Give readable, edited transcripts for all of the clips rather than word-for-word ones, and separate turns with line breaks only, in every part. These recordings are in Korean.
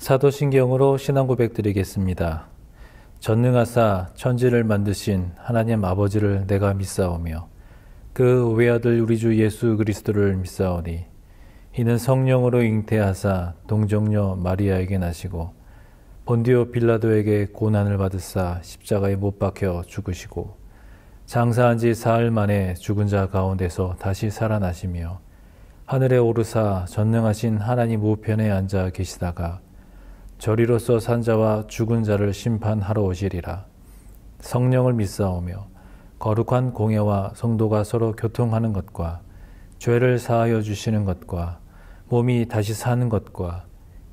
사도신경으로 신앙 고백드리겠습니다. 전능하사 천지를 만드신 하나님 아버지를 내가 믿사오며 그 외아들 우리 주 예수 그리스도를 믿사오니 이는 성령으로 잉태하사 동정녀 마리아에게 나시고 본디오 빌라도에게 고난을 받으사 십자가에 못 박혀 죽으시고 장사한 지 사흘 만에 죽은 자 가운데서 다시 살아나시며 하늘에 오르사 전능하신 하나님 우편에 앉아 계시다가 저리로서 산 자와 죽은 자를 심판하러 오시리라. 성령을 믿사오며 거룩한 공예와 성도가 서로 교통하는 것과 죄를 사하여 주시는 것과 몸이 다시 사는 것과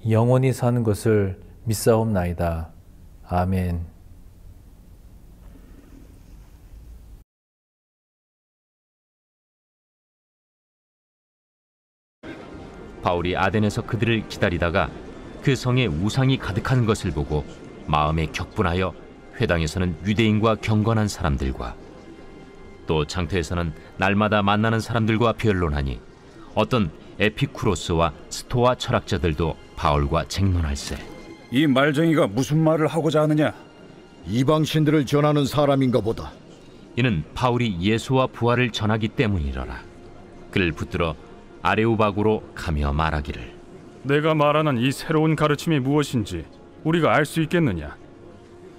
영원히 사는 것을 믿사옵나이다. 아멘.
바울이 아덴에서 그들을 기다리다가 그 성에 우상이 가득한 것을 보고 마음에 격분하여 회당에서는 유대인과 경건한 사람들과 또 장터에서는 날마다 만나는 사람들과 변론하니 어떤 에피쿠로스와 스토아 철학자들도 바울과 쟁론할세.
이 말쟁이가 무슨 말을 하고자 하느냐?
이방신들을 전하는 사람인가 보다.
이는 바울이 예수와 부활을 전하기 때문이러라. 그를 붙들어 아레오바구로 가며 말하기를,
내가 말하는 이 새로운 가르침이 무엇인지 우리가 알 수 있겠느냐?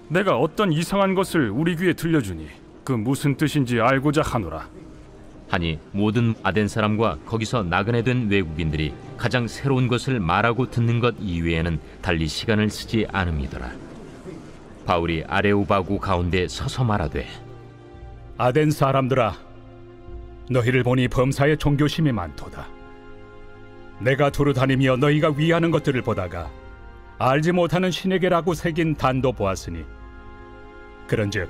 내가 어떤 이상한 것을 우리 귀에 들려주니 그 무슨 뜻인지 알고자 하노라.
하니 모든 아덴 사람과 거기서 나그네 된 외국인들이 가장 새로운 것을 말하고 듣는 것 이외에는 달리 시간을 쓰지 않음이더라. 바울이 아레오바구 가운데 서서 말하되,
아덴 사람들아, 너희를 보니 범사에 종교심이 많도다. 내가 두루 다니며 너희가 위하는 것들을 보다가 알지 못하는 신에게라고 새긴 단도 보았으니 그런즉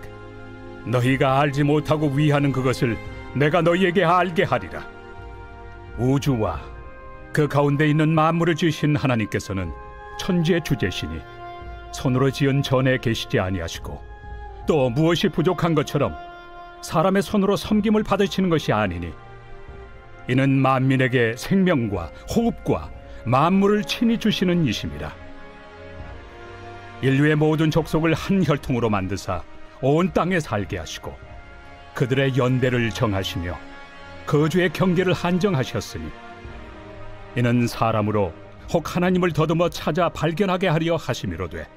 너희가 알지 못하고 위하는 그것을 내가 너희에게 알게 하리라. 우주와 그 가운데 있는 만물을 지으신 하나님께서는 천지의 주제시니 손으로 지은 전에 계시지 아니하시고 또 무엇이 부족한 것처럼 사람의 손으로 섬김을 받으시는 것이 아니니 이는 만민에게 생명과 호흡과 만물을 친히 주시는 이심이라. 인류의 모든 족속을 한 혈통으로 만드사 온 땅에 살게 하시고 그들의 연대를 정하시며 거주의 경계를 한정하셨으니 이는 사람으로 혹 하나님을 더듬어 찾아 발견하게 하려 하심이로되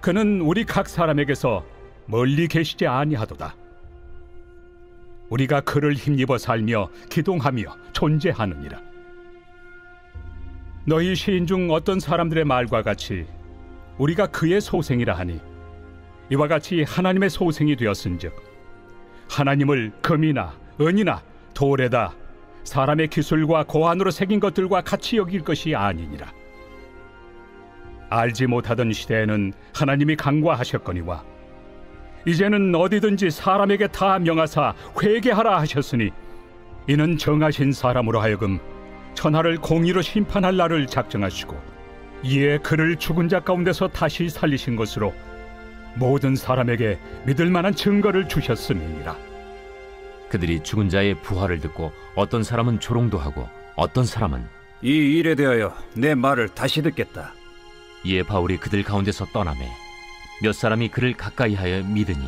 그는 우리 각 사람에게서 멀리 계시지 아니하도다. 우리가 그를 힘입어 살며 기동하며 존재하느니라. 너희 시인 중 어떤 사람들의 말과 같이 우리가 그의 소생이라 하니 이와 같이 하나님의 소생이 되었은즉 하나님을 금이나 은이나 돌에다 사람의 기술과 고안으로 새긴 것들과 같이 여길 것이 아니니라. 알지 못하던 시대에는 하나님이 간과하셨거니와 이제는 어디든지 사람에게 다 명하사 회개하라 하셨으니 이는 정하신 사람으로 하여금 천하를 공의로 심판할 날을 작정하시고 이에 그를 죽은 자 가운데서 다시 살리신 것으로 모든 사람에게 믿을 만한 증거를 주셨음이니라.
그들이 죽은 자의 부활을 듣고 어떤 사람은 조롱도 하고 어떤 사람은
이 일에 대하여 내 말을 다시 듣겠다.
이에 바울이 그들 가운데서 떠나매 몇 사람이 그를 가까이하여 믿으니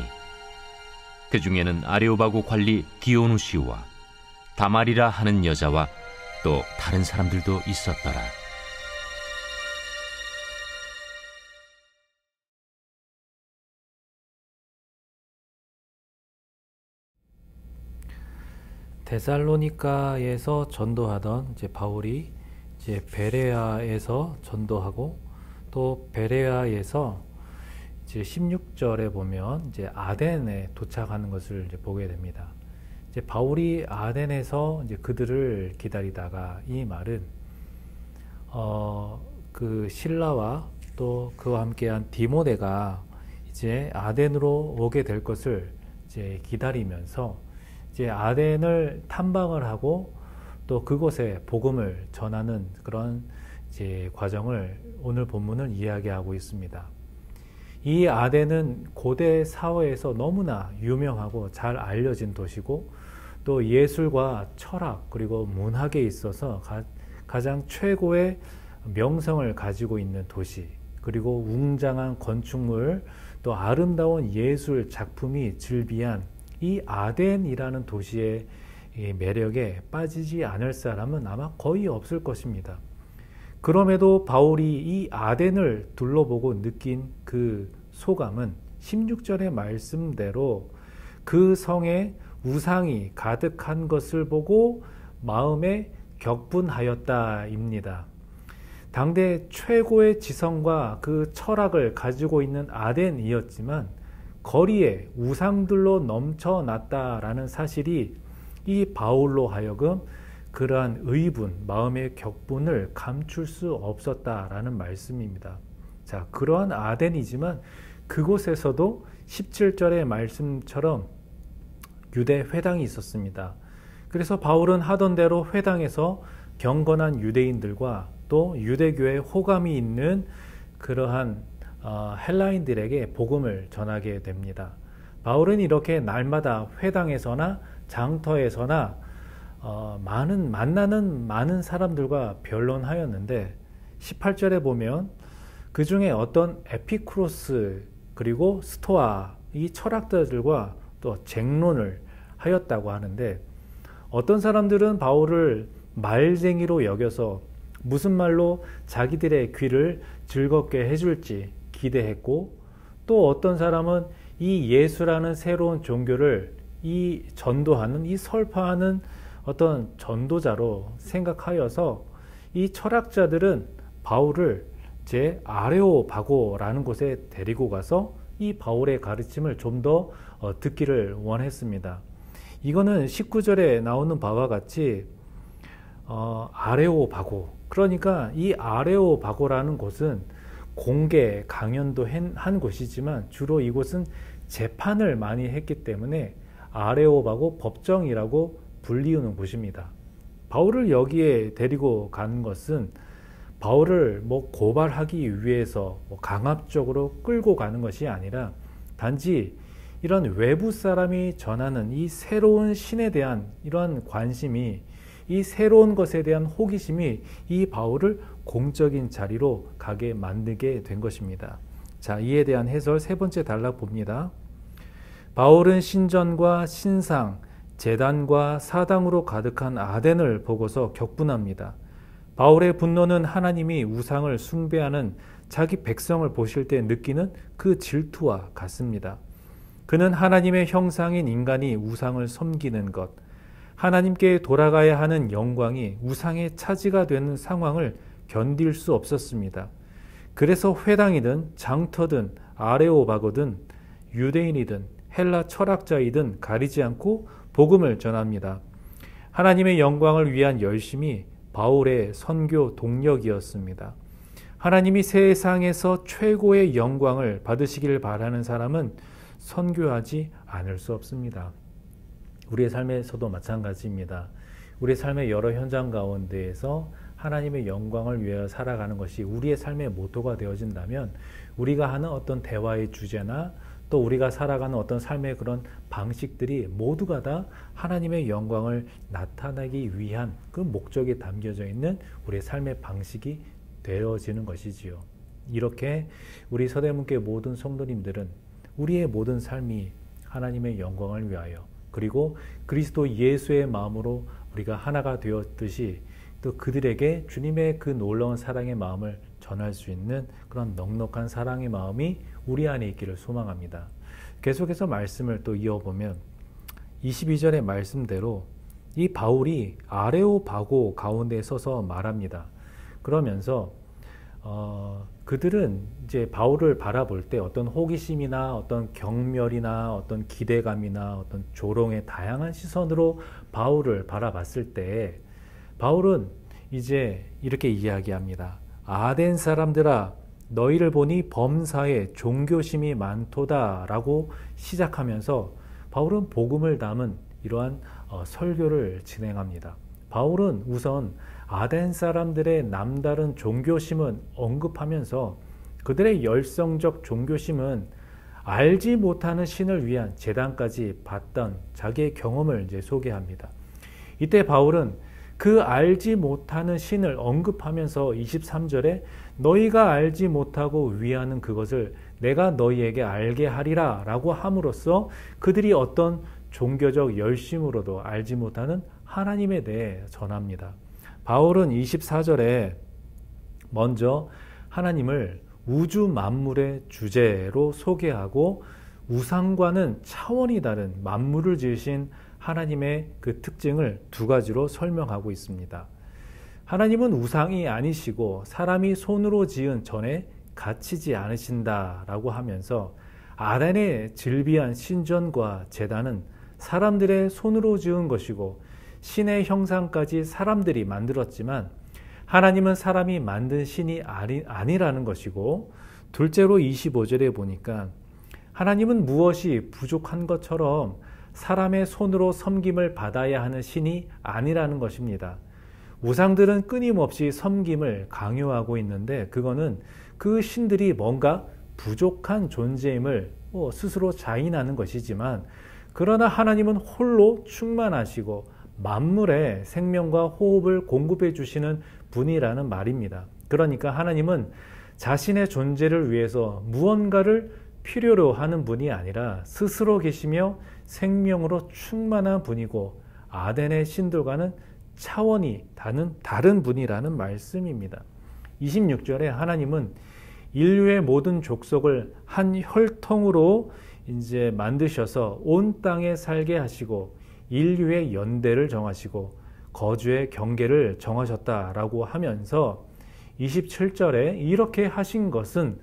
그 중에는 아레오바구 관리 디오누시우와 다말이라 하는 여자와 또 다른 사람들도 있었더라.
데살로니가에서 전도하던 바울이 베레아에서 전도하고 또 베레아에서 16절에 보면 아덴에 도착하는 것을 보게 됩니다. 바울이 아덴에서 그들을 기다리다가 이 말은 그 실라와 또 그와 함께한 디모데가 이제 아덴으로 오게 될 것을 기다리면서 아덴을 탐방을 하고 또 그곳에 복음을 전하는 그런 과정을 오늘 본문은 이야기하고 있습니다. 이 아덴은 고대 사회에서 너무나 유명하고 잘 알려진 도시고 또 예술과 철학 그리고 문학에 있어서 가장 최고의 명성을 가지고 있는 도시, 그리고 웅장한 건축물, 또 아름다운 예술 작품이 즐비한 이 아덴이라는 도시의 매력에 빠지지 않을 사람은 아마 거의 없을 것입니다. 그럼에도 바울이 이 아덴을 둘러보고 느낀 그 소감은 16절의 말씀대로 그 성에 우상이 가득한 것을 보고 마음에 격분하였다입니다. 당대 최고의 지성과 그 철학을 가지고 있는 아덴이었지만 거리에 우상들로 넘쳐났다라는 사실이 이 바울로 하여금 그러한 의분, 마음의 격분을 감출 수 없었다라는 말씀입니다. 자, 그러한 아덴이지만 그곳에서도 17절의 말씀처럼 유대 회당이 있었습니다. 그래서 바울은 하던 대로 회당에서 경건한 유대인들과 또 유대교에 호감이 있는 그러한 헬라인들에게 복음을 전하게 됩니다. 바울은 이렇게 날마다 회당에서나 장터에서나 만나는 많은 사람들과 변론하였는데 18절에 보면 그 중에 어떤 에피쿠로스 그리고 스토아 이 철학자들과 또 쟁론을 하였다고 하는데, 어떤 사람들은 바울을 말쟁이로 여겨서 무슨 말로 자기들의 귀를 즐겁게 해줄지 기대했고, 또 어떤 사람은 이 예수라는 새로운 종교를 이 전도하는, 이 설파하는 어떤 전도자로 생각하여서 이 철학자들은 바울을 제 아레오바고라는 곳에 데리고 가서 이 바울의 가르침을 좀 더 듣기를 원했습니다. 이거는 19절에 나오는 바와 같이 아레오바고, 그러니까 이 아레오바고라는 곳은 공개 강연도 한 곳이지만 주로 이곳은 재판을 많이 했기 때문에 아레오바고 법정이라고 불리우는 곳입니다. 바울을 여기에 데리고 가는 것은 바울을 고발하기 위해서 강압적으로 끌고 가는 것이 아니라 단지 이런 외부 사람이 전하는 이 새로운 신에 대한 이러한 관심이, 이 새로운 것에 대한 호기심이 이 바울을 공적인 자리로 가게 만들게 된 것입니다. 자, 이에 대한 해설 세 번째 단락 봅니다. 바울은 신전과 신상, 제단과 사당으로 가득한 아덴을 보고서 격분합니다. 바울의 분노는 하나님이 우상을 숭배하는 자기 백성을 보실 때 느끼는 그 질투와 같습니다. 그는 하나님의 형상인 인간이 우상을 섬기는 것, 하나님께 돌아가야 하는 영광이 우상의 차지가 되는 상황을 견딜 수 없었습니다. 그래서 회당이든 장터든 아레오바고든 유대인이든 헬라 철학자이든 가리지 않고 복음을 전합니다. 하나님의 영광을 위한 열심이 바울의 선교 동력이었습니다. 하나님이 세상에서 최고의 영광을 받으시기를 바라는 사람은 선교하지 않을 수 없습니다. 우리의 삶에서도 마찬가지입니다. 우리의 삶의 여러 현장 가운데에서 하나님의 영광을 위하여 살아가는 것이 우리의 삶의 모토가 되어진다면 우리가 하는 어떤 대화의 주제나 또 우리가 살아가는 어떤 삶의 그런 방식들이 모두가 다 하나님의 영광을 나타내기 위한 그 목적이 담겨져 있는 우리의 삶의 방식이 되어지는 것이지요. 이렇게 우리 서대문교회 모든 성도님들은 우리의 모든 삶이 하나님의 영광을 위하여, 그리고 그리스도 예수의 마음으로 우리가 하나가 되었듯이 또 그들에게 주님의 그 놀라운 사랑의 마음을 전할 수 있는 그런 넉넉한 사랑의 마음이 우리 안에 있기를 소망합니다. 계속해서 말씀을 또 이어보면 22절의 말씀대로 이 바울이 아레오바고 가운데 서서 말합니다. 그러면서 그들은 이제 바울을 바라볼 때 어떤 호기심이나 어떤 경멸이나 어떤 기대감이나 어떤 조롱의 다양한 시선으로 바울을 바라봤을 때 바울은 이제 이렇게 이야기합니다. 아덴 사람들아, 너희를 보니 범사에 종교심이 많도다 라고 시작하면서 바울은 복음을 담은 이러한 설교를 진행합니다. 바울은 우선 아덴 사람들의 남다른 종교심은 언급하면서 그들의 열성적 종교심은 알지 못하는 신을 위한 제단까지 봤던 자기의 경험을 이제 소개합니다. 이때 바울은 그 알지 못하는 신을 언급하면서 23절에 너희가 알지 못하고 위하는 그것을 내가 너희에게 알게 하리라 라고 함으로써 그들이 어떤 종교적 열심으로도 알지 못하는 하나님에 대해 전합니다. 바울은 24절에 먼저 하나님을 우주 만물의 주제로 소개하고 우상과는 차원이 다른 만물을 지으신 하나님의 그 특징을 두 가지로 설명하고 있습니다. 하나님은 우상이 아니시고 사람이 손으로 지은 전에 갇히지 않으신다라고 하면서 아덴의 즐비한 신전과 제단은 사람들의 손으로 지은 것이고 신의 형상까지 사람들이 만들었지만 하나님은 사람이 만든 신이 아니라는 것이고, 둘째로 25절에 보니까 하나님은 무엇이 부족한 것처럼 사람의 손으로 섬김을 받아야 하는 신이 아니라는 것입니다. 우상들은 끊임없이 섬김을 강요하고 있는데 그거는 그 신들이 뭔가 부족한 존재임을 스스로 자인하는 것이지만, 그러나 하나님은 홀로 충만하시고 만물에 생명과 호흡을 공급해 주시는 분이라는 말입니다. 그러니까 하나님은 자신의 존재를 위해서 무언가를 필요로 하는 분이 아니라 스스로 계시며 생명으로 충만한 분이고 아덴의 신들과는 차원이 다른 분이라는 말씀입니다. 26절에 하나님은 인류의 모든 족속을 한 혈통으로 이제 만드셔서 온 땅에 살게 하시고 인류의 연대를 정하시고 거주의 경계를 정하셨다라고 하면서 27절에 이렇게 하신 것은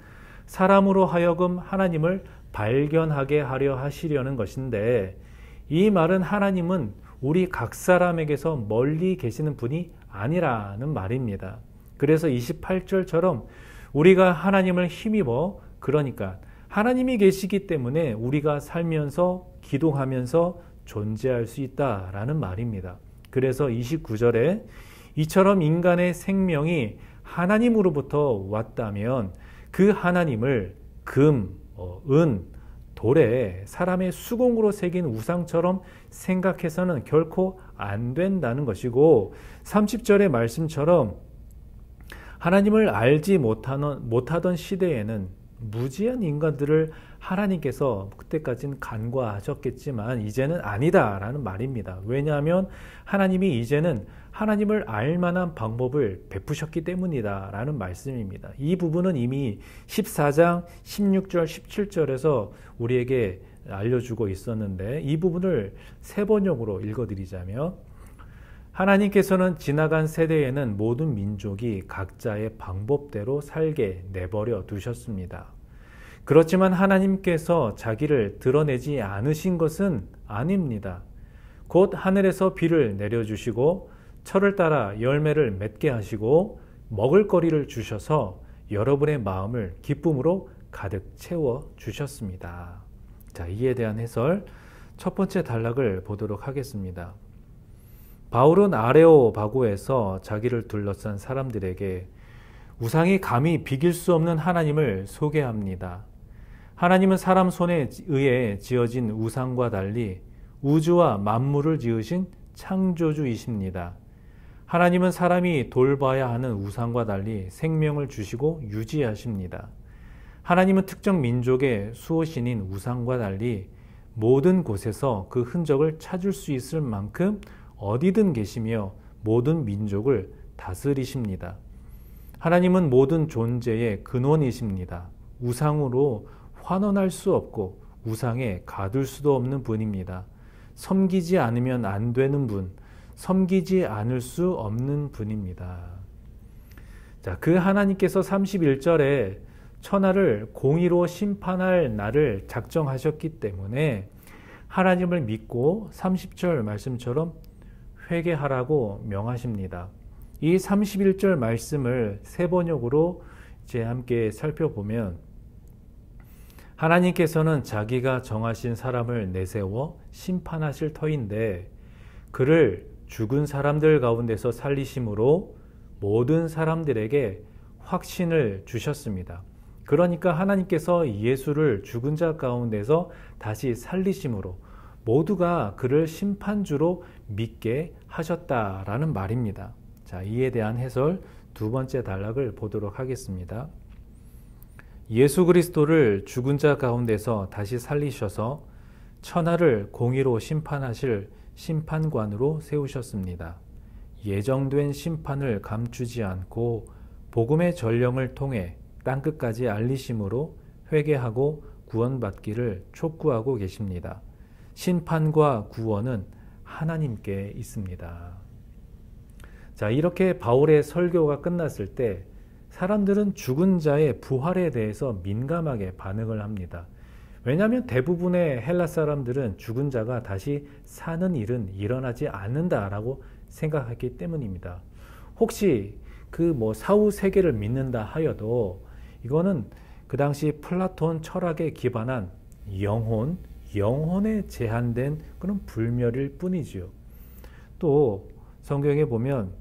사람으로 하여금 하나님을 발견하게 하려 하시려는 것인데, 이 말은 하나님은 우리 각 사람에게서 멀리 계시는 분이 아니라는 말입니다. 그래서 28절처럼 우리가 하나님을 힘입어, 그러니까 하나님이 계시기 때문에 우리가 살면서 기도하면서 존재할 수 있다라는 말입니다. 그래서 29절에 이처럼 인간의 생명이 하나님으로부터 왔다면 그 하나님을 금, 은, 돌에 사람의 수공으로 새긴 우상처럼 생각해서는 결코 안 된다는 것이고, 30절의 말씀처럼 하나님을 알지 못하던 시대에는 무지한 인간들을 하나님께서 그때까지는 간과하셨겠지만 이제는 아니다라는 말입니다. 왜냐하면 하나님이 이제는 하나님을 알 만한 방법을 베푸셨기 때문이다 라는 말씀입니다. 이 부분은 이미 14장 16절 17절에서 우리에게 알려주고 있었는데, 이 부분을 세 번역으로 읽어드리자면, 하나님께서는 지나간 세대에는 모든 민족이 각자의 방법대로 살게 내버려 두셨습니다. 그렇지만 하나님께서 자기를 드러내지 않으신 것은 아닙니다. 곧 하늘에서 비를 내려주시고 철을 따라 열매를 맺게 하시고 먹을거리를 주셔서 여러분의 마음을 기쁨으로 가득 채워 주셨습니다. 자, 이에 대한 해설 첫 번째 단락을 보도록 하겠습니다. 바울은 아레오바고에서 자기를 둘러싼 사람들에게 우상이 감히 비길 수 없는 하나님을 소개합니다. 하나님은 사람 손에 의해 지어진 우상과 달리 우주와 만물을 지으신 창조주이십니다. 하나님은 사람이 돌봐야 하는 우상과 달리 생명을 주시고 유지하십니다. 하나님은 특정 민족의 수호신인 우상과 달리 모든 곳에서 그 흔적을 찾을 수 있을 만큼 어디든 계시며 모든 민족을 다스리십니다. 하나님은 모든 존재의 근원이십니다. 우상으로 환원할 수 없고 우상에 가둘 수도 없는 분입니다. 섬기지 않으면 안 되는 분, 섬기지 않을 수 없는 분입니다. 자, 그 하나님께서 31절에 천하를 공의로 심판할 날을 작정하셨기 때문에 하나님을 믿고 30절 말씀처럼 회개하라고 명하십니다. 이 31절 말씀을 세 번역으로 이제 함께 살펴보면, 하나님께서는 자기가 정하신 사람을 내세워 심판하실 터인데 그를 죽은 사람들 가운데서 살리심으로 모든 사람들에게 확신을 주셨습니다. 그러니까 하나님께서 예수를 죽은 자 가운데서 다시 살리심으로 모두가 그를 심판주로 믿게 하셨다라는 말입니다. 자, 이에 대한 해설 두 번째 단락을 보도록 하겠습니다. 예수 그리스도를 죽은 자 가운데서 다시 살리셔서 천하를 공의로 심판하실 심판관으로 세우셨습니다. 예정된 심판을 감추지 않고 복음의 전령을 통해 땅끝까지 알리심으로 회개하고 구원받기를 촉구하고 계십니다. 심판과 구원은 하나님께 있습니다. 자, 이렇게 바울의 설교가 끝났을 때 사람들은 죽은 자의 부활에 대해서 민감하게 반응을 합니다. 왜냐하면 대부분의 헬라 사람들은 죽은 자가 다시 사는 일은 일어나지 않는다라고 생각했기 때문입니다. 혹시 그 사후 세계를 믿는다 하여도 이거는 그 당시 플라톤 철학에 기반한 영혼에 제한된 그런 불멸일 뿐이지요. 또 성경에 보면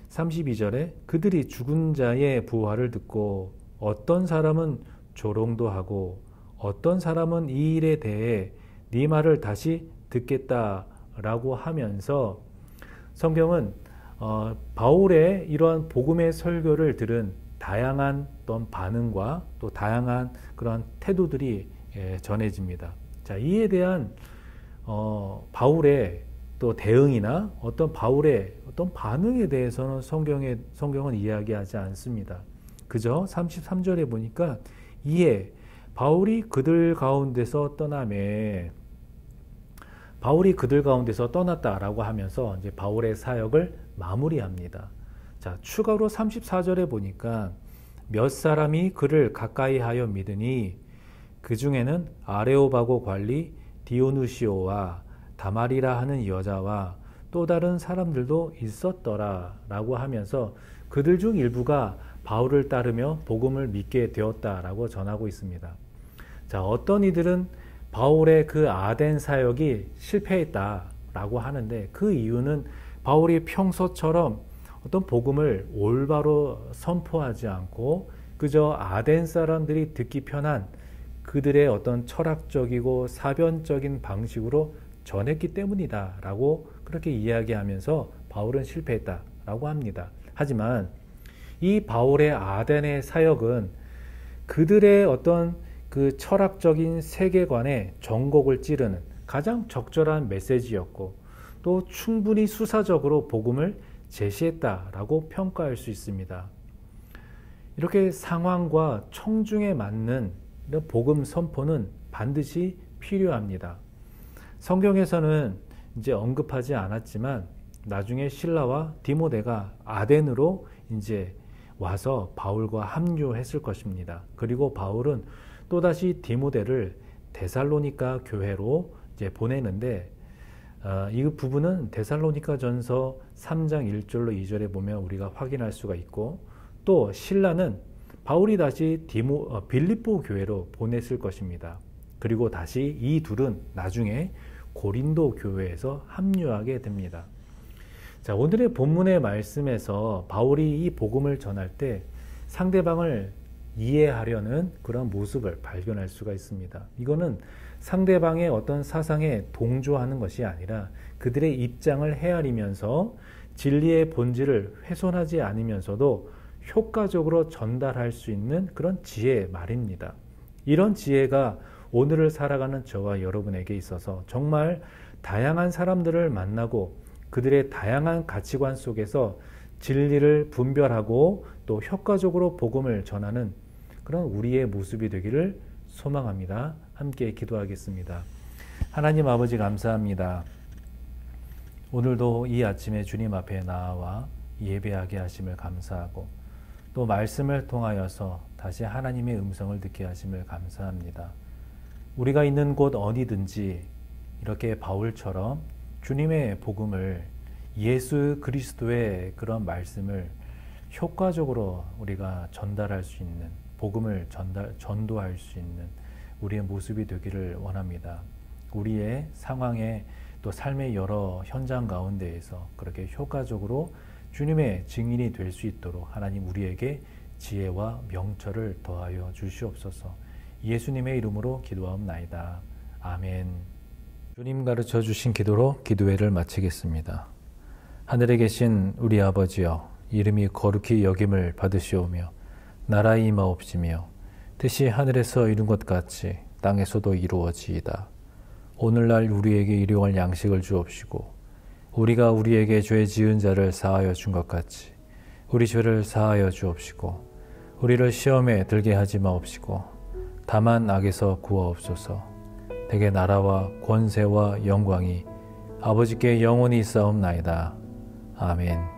32절에 그들이 죽은 자의 부활을 듣고 어떤 사람은 조롱도 하고 어떤 사람은 이 일에 대해 네 말을 다시 듣겠다라고 하면서 성경은 바울의 이러한 복음의 설교를 들은 다양한 어떤 반응과 또 다양한 그런 태도들이 전해집니다. 자, 이에 대한 바울의 또 대응이나 바울의 어떤 반응에 대해서는 성경은 이야기하지 않습니다. 그저 33절에 보니까 이에 바울이 그들 가운데서 떠났다라고 하면서 이제 바울의 사역을 마무리합니다. 자, 추가로 34절에 보니까 몇 사람이 그를 가까이 하여 믿으니 그 중에는 아레오바고 관리 디오누시오와 다말이라 하는 여자와 또 다른 사람들도 있었더라 라고 하면서 그들 중 일부가 바울을 따르며 복음을 믿게 되었다라고 전하고 있습니다. 자, 어떤 이들은 바울의 그 아덴 사역이 실패했다라고 하는데 그 이유는 바울이 평소처럼 어떤 복음을 올바로 선포하지 않고 그저 아덴 사람들이 듣기 편한 그들의 어떤 철학적이고 사변적인 방식으로 전했기 때문이다 라고 그렇게 이야기하면서 바울은 실패했다라고 합니다. 하지만 이 바울의 아덴의 사역은 그들의 어떤 그 철학적인 세계관에 전곡을 찌르는 가장 적절한 메시지였고 또 충분히 수사적으로 복음을 제시했다라고 평가할 수 있습니다. 이렇게 상황과 청중에 맞는 이런 복음 선포는 반드시 필요합니다. 성경에서는 이제 언급하지 않았지만 나중에 실라와 디모데가 아덴으로 이제 와서 바울과 합류했을 것입니다. 그리고 바울은 또다시 디모데를 데살로니가 교회로 이제 보내는데 이 부분은 데살로니가 전서 3장 1절로 2절에 보면 우리가 확인할 수가 있고 또 실라는 바울이 다시 빌립보 교회로 보냈을 것입니다. 그리고 다시 이 둘은 나중에 고린도 교회에서 합류하게 됩니다. 자, 오늘의 본문의 말씀에서 바울이 이 복음을 전할 때 상대방을 이해하려는 그런 모습을 발견할 수가 있습니다. 이거는 상대방의 어떤 사상에 동조하는 것이 아니라 그들의 입장을 헤아리면서 진리의 본질을 훼손하지 않으면서도 효과적으로 전달할 수 있는 그런 지혜의 말입니다. 이런 지혜가 오늘을 살아가는 저와 여러분에게 있어서 정말 다양한 사람들을 만나고 그들의 다양한 가치관 속에서 진리를 분별하고 또 효과적으로 복음을 전하는 그런 우리의 모습이 되기를 소망합니다. 함께 기도하겠습니다. 하나님 아버지 감사합니다. 오늘도 이 아침에 주님 앞에 나와 예배하게 하심을 감사하고 또 말씀을 통하여서 다시 하나님의 음성을 듣게 하심을 감사합니다. 우리가 있는 곳 어디든지 이렇게 바울처럼 주님의 복음을 예수 그리스도의 그런 말씀을 효과적으로 우리가 전달할 수 있는 복음을 전도할 수 있는 우리의 모습이 되기를 원합니다. 우리의 상황에 또 삶의 여러 현장 가운데에서 그렇게 효과적으로 주님의 증인이 될 수 있도록 하나님 우리에게 지혜와 명철을 더하여 주시옵소서. 예수님의 이름으로 기도하옵나이다. 아멘. 주님 가르쳐 주신 기도로 기도회를 마치겠습니다. 하늘에 계신 우리 아버지여, 이름이 거룩히 여김을 받으시오며 나라의 임하옵시며 뜻이 하늘에서 이룬 것 같이 땅에서도 이루어지이다. 오늘날 우리에게 일용할 양식을 주옵시고 우리가 우리에게 죄 지은 자를 사하여 준 것 같이 우리 죄를 사하여 주옵시고 우리를 시험에 들게 하지 마옵시고 다만 악에서 구하옵소서. 대개 나라와 권세와 영광이 아버지께 영원히 있사옵나이다. 아멘.